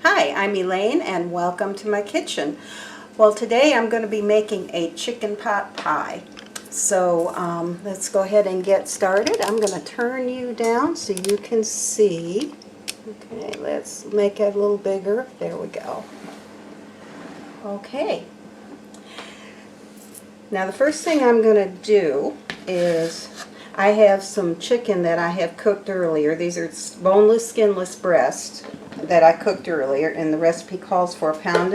Hi, I'm Elaine and welcome to my kitchen. Well, today I'm going to be making a chicken pot pie. So let's go ahead and get started. I'm going to turn you down so you can see. Okay, let's make it a little bigger. There we go. Okay. Now the first thing I'm going to do is I have some chicken that I have cooked earlier. These are boneless, skinless breasts that I cooked earlier, and the recipe calls for 1.5 pounds.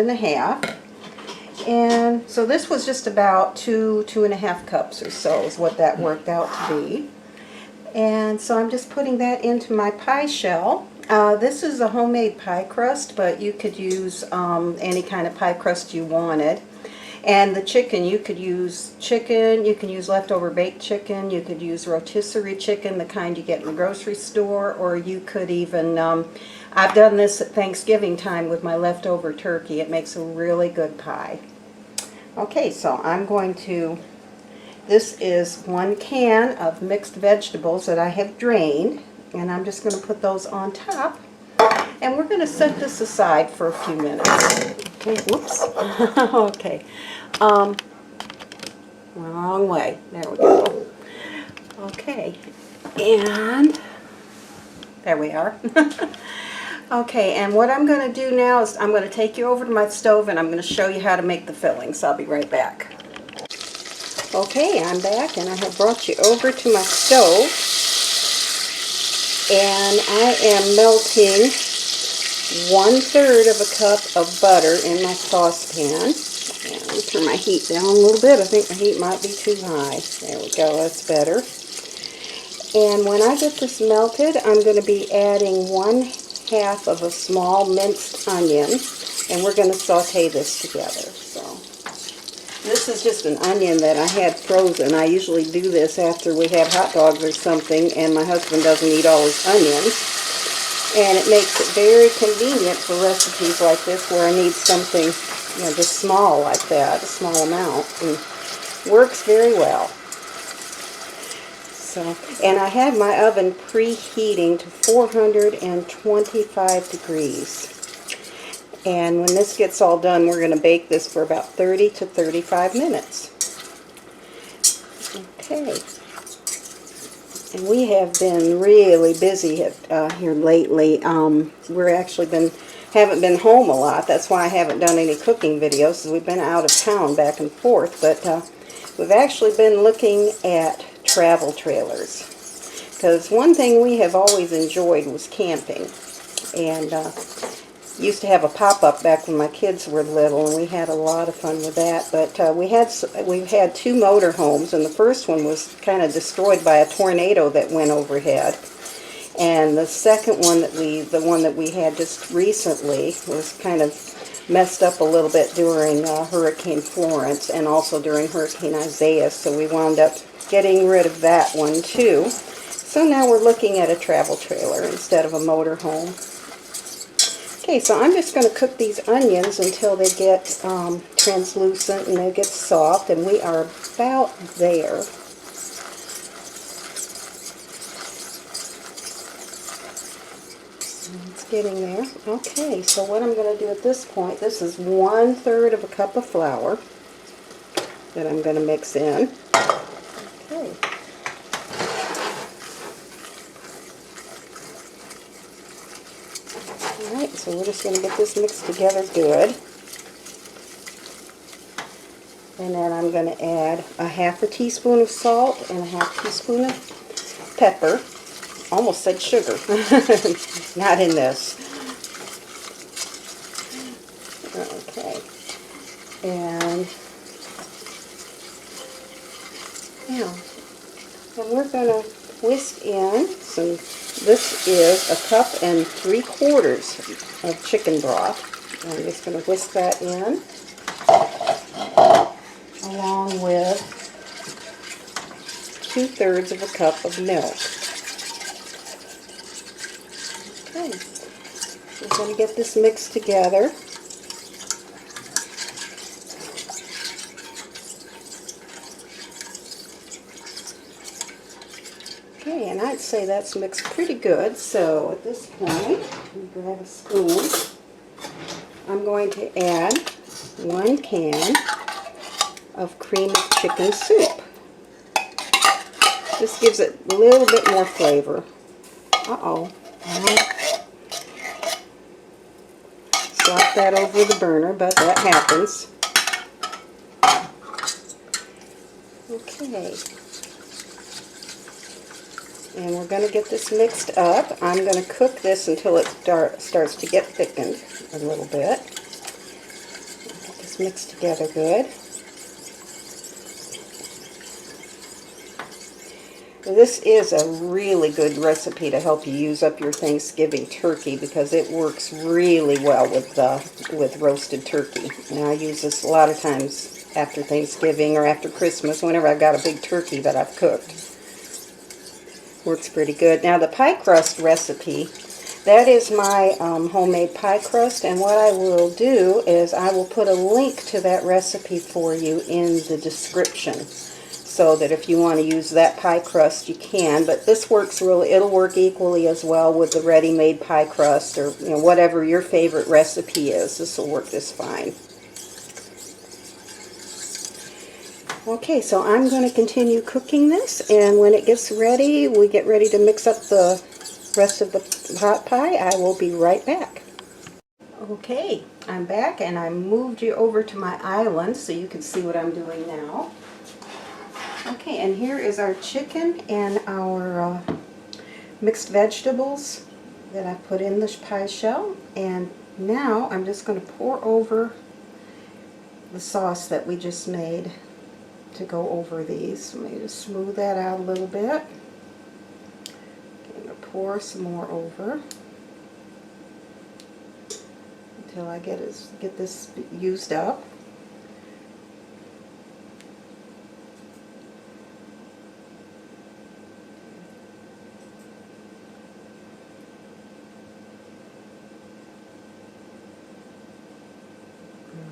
And so this was just about 2.5 cups or so is what that worked out to be. And so I'm just putting that into my pie shell. This is a homemade pie crust, but you could use any kind of pie crust you wanted. And the chicken, you could use chicken, you can use leftover baked chicken, you could use rotisserie chicken, the kind you get in the grocery store, or you could even, I've done this at Thanksgiving time with my leftover turkey. It makes a really good pie. Okay, so I'm going to, this is 1 can of mixed vegetables that I have drained, and I'm just going to put those on top. And we're going to set this aside for a few minutes. Okay, whoops. Okay. Wrong way. There we go. Okay. And there we are. Okay, and what I'm going to do now is I'm going to take you over to my stove and I'm going to show you how to make the fillings. I'll be right back. Okay, I'm back and I have brought you over to my stove. And I am melting 1/3 of a cup of butter in my saucepan. And let me turn my heat down a little bit. I think my heat might be too high. There we go, that's better. And when I get this melted, I'm going to be adding 1/2 of a small minced onion. And we're going to saute this together. So this is just an onion that I had frozen. I usually do this after we have hot dogs or something, and my husband doesn't eat all his onions. And it makes it very convenient for recipes like this where I need something, you know, just small like that, a small amount, and works very well. So, and I have my oven preheating to 425 degrees. And when this gets all done, we're going to bake this for about 30 to 35 minutes. Okay. And we have been really busy here lately. We're actually haven't been home a lot. That's why I haven't done any cooking videos, because we've been out of town back and forth. But we've actually been looking at travel trailers. Because one thing we have always enjoyed was camping. And used to have a pop-up back when my kids were little, and we had a lot of fun with that. But we've had 2 motor homes, and the first one was kind of destroyed by a tornado that went overhead. And the second one the one that we had just recently was kind of messed up a little bit during Hurricane Florence and also during Hurricane Isaiah, so we wound up getting rid of that one too. So now we're looking at a travel trailer instead of a motor home. Okay, so I'm just going to cook these onions until they get translucent and they get soft, and we are about there. So it's getting there. Okay, so what I'm going to do at this point, this is 1/3 of a cup of flour that I'm going to mix in. Okay. Alright, so we're just going to get this mixed together good. And then I'm going to add 1/2 teaspoon of salt and 1/2 teaspoon of pepper. Almost said sugar. Not in this. Okay. And now, and we're going to whisk in some. This is 1 3/4 cups of chicken broth. I'm just going to whisk that in, along with 2/3 of a cup of milk. Okay, we're going to get this mixed together. Okay, and I'd say that's mixed pretty good, so at this point, we grab a spoon going to add 1 can of cream of chicken soup. This gives it a little bit more flavor. Uh-oh. Slap that over the burner, but that happens. Okay. And we're going to get this mixed up. I'm going to cook this until it starts to get thickened a little bit. Get this mixed together good. This is a really good recipe to help you use up your Thanksgiving turkey because it works really well with roasted turkey. And I use this a lot of times after Thanksgiving or after Christmas, whenever I've got a big turkey that I've cooked. Works pretty good. Now the pie crust recipe, that is my homemade pie crust, and what I will do is I will put a link to that recipe for you in the description, so that if you want to use that pie crust you can. But this works really, it'll work equally as well with the ready-made pie crust, or whatever your favorite recipe is. This will work just fine. Okay, so I'm going to continue cooking this, and when it gets ready, we get ready to mix up the rest of the hot pie. I will be right back. Okay, I'm back, and I moved you over to my island so you can see what I'm doing now. Okay, and here is our chicken and our mixed vegetables that I put in the pie shell, and now I'm just going to pour over the sauce that we just made to go over these. Let me just smooth that out a little bit. I'm going to pour some more over until I get this used up.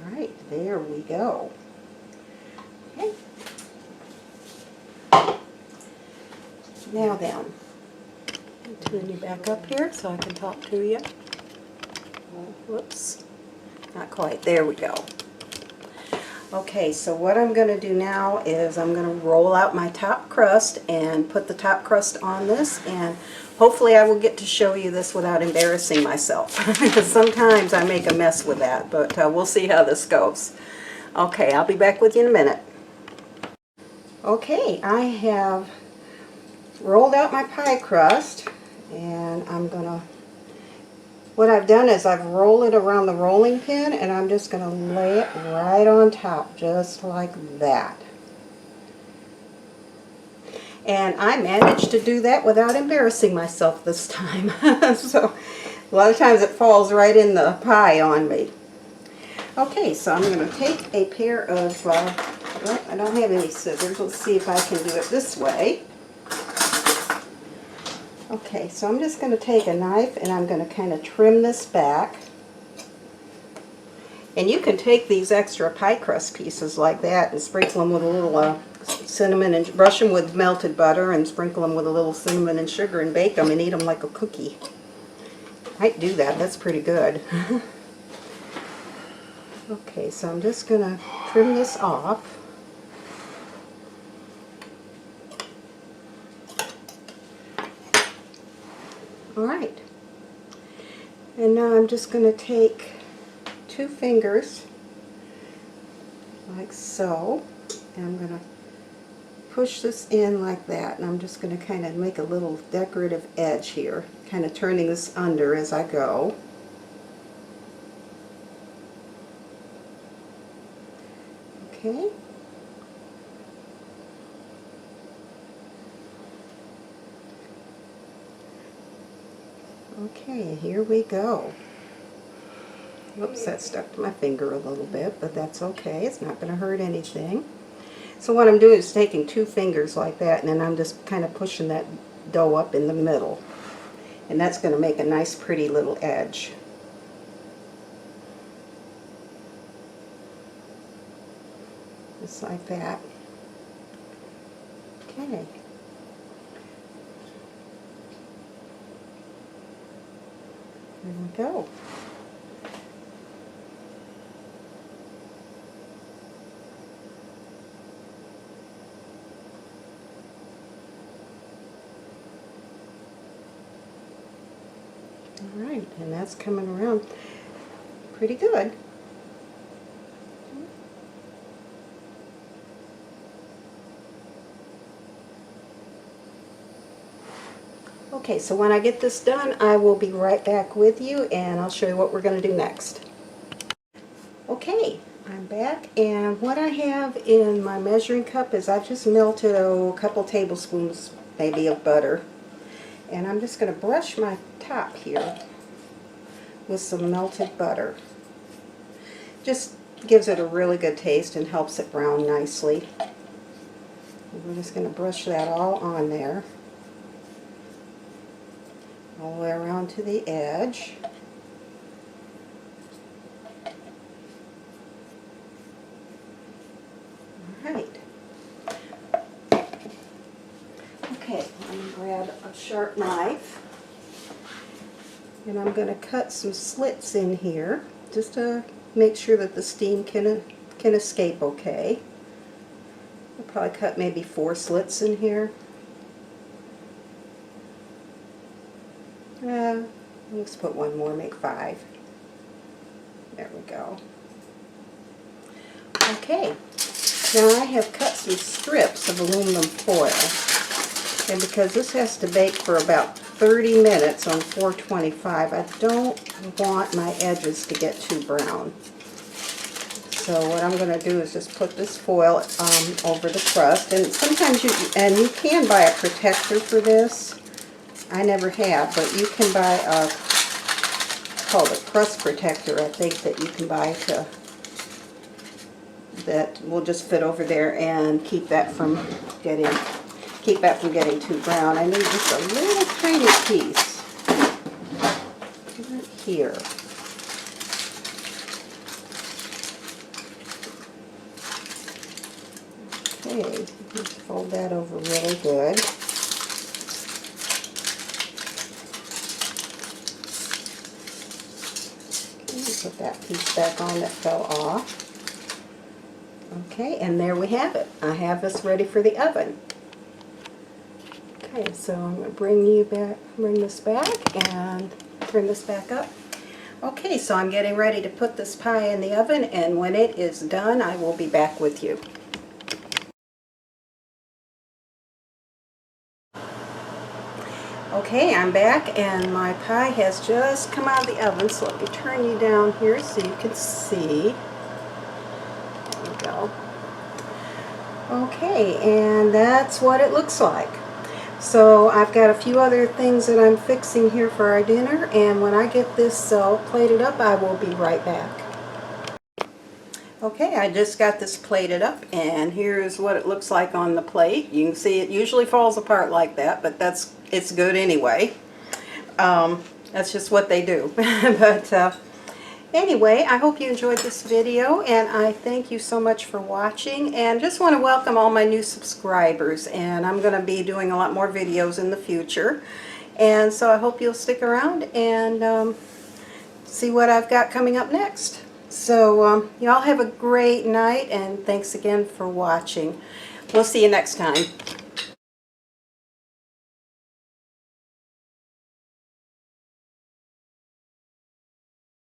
All right, there we go. Okay. Now then, turn you back up here so I can talk to you. Whoops, not quite. There we go. Okay, so what I'm going to do now is I'm going to roll out my top crust and put the top crust on this, and hopefully I will get to show you this without embarrassing myself, because sometimes I make a mess with that, but we'll see how this goes. Okay, I'll be back with you in a minute. Okay, I have rolled out my pie crust, and what I've done is I've rolled it around the rolling pin, and I'm just going to lay it right on top, just like that. And I managed to do that without embarrassing myself this time. So a lot of times it falls right in the pie on me. Okay, so I'm going to take a pair of, well, I don't have any scissors. Let's see if I can do it this way. Okay, so I'm just going to take a knife and I'm going to kind of trim this back. And you can take these extra pie crust pieces like that and sprinkle them with a little cinnamon, and brush them with melted butter and sprinkle them with a little cinnamon and sugar and bake them and eat them like a cookie. Might do that. That's pretty good. Okay, so I'm just going to trim this off. Alright, and now I'm just going to take 2 fingers like so, and I'm going to push this in like that, and I'm just going to kind of make a little decorative edge here, kind of turning this under as I go. Okay. Okay, here we go. Whoops, that stuck to my finger a little bit, but that's okay. It's not going to hurt anything. So what I'm doing is taking 2 fingers like that, and then I'm just kind of pushing that dough up in the middle. And that's going to make a nice pretty little edge. Just like that. Okay. There we go. Alright, and that's coming around pretty good. Okay, so when I get this done, I will be right back with you and I'll show you what we're going to do next. Okay, I'm back, and what I have in my measuring cup is I've just melted a couple tablespoons maybe of butter. And I'm just going to brush my top here with some melted butter. Just gives it a really good taste and helps it brown nicely. And we're just going to brush that all on there, all the way around to the edge. Alright. Okay, I'm going to grab a sharp knife, and I'm going to cut some slits in here just to make sure that the steam can escape okay. I'll probably cut maybe 4 slits in here. Let's put one more, make 5. There we go. Okay, now I have cut some strips of aluminum foil, and because this has to bake for about 30 minutes on 425, I don't want my edges to get too brown. So what I'm going to do is just put this foil over the crust, and sometimes you can buy a protector for this. I never have, but you can buy a called a crust protector, I think, that you can buy that will just fit over there and keep that from getting too brown. I need just a little tiny piece right here. Okay, just fold that over really good. Put that piece back on that fell off. Okay, and there we have it. I have this ready for the oven. Okay, so I'm going to bring this back and turn this back up. Okay, so I'm getting ready to put this pie in the oven, and when it is done, I will be back with you. Okay, I'm back, and my pie has just come out of the oven, so let me turn you down here so you can see. There we go. Okay, and that's what it looks like. So I've got a few other things that I'm fixing here for our dinner, and when I get this plated up, I will be right back. Okay, I just got this plated up, and here's what it looks like on the plate. You can see it usually falls apart like that, but it's good anyway. That's just what they do. But anyway, I hope you enjoyed this video, and I thank you so much for watching, and just want to welcome all my new subscribers, and I'm going to be doing a lot more videos in the future, and so I hope you'll stick around and see what I've got coming up next. So y'all have a great night, and thanks again for watching. We'll see you next time.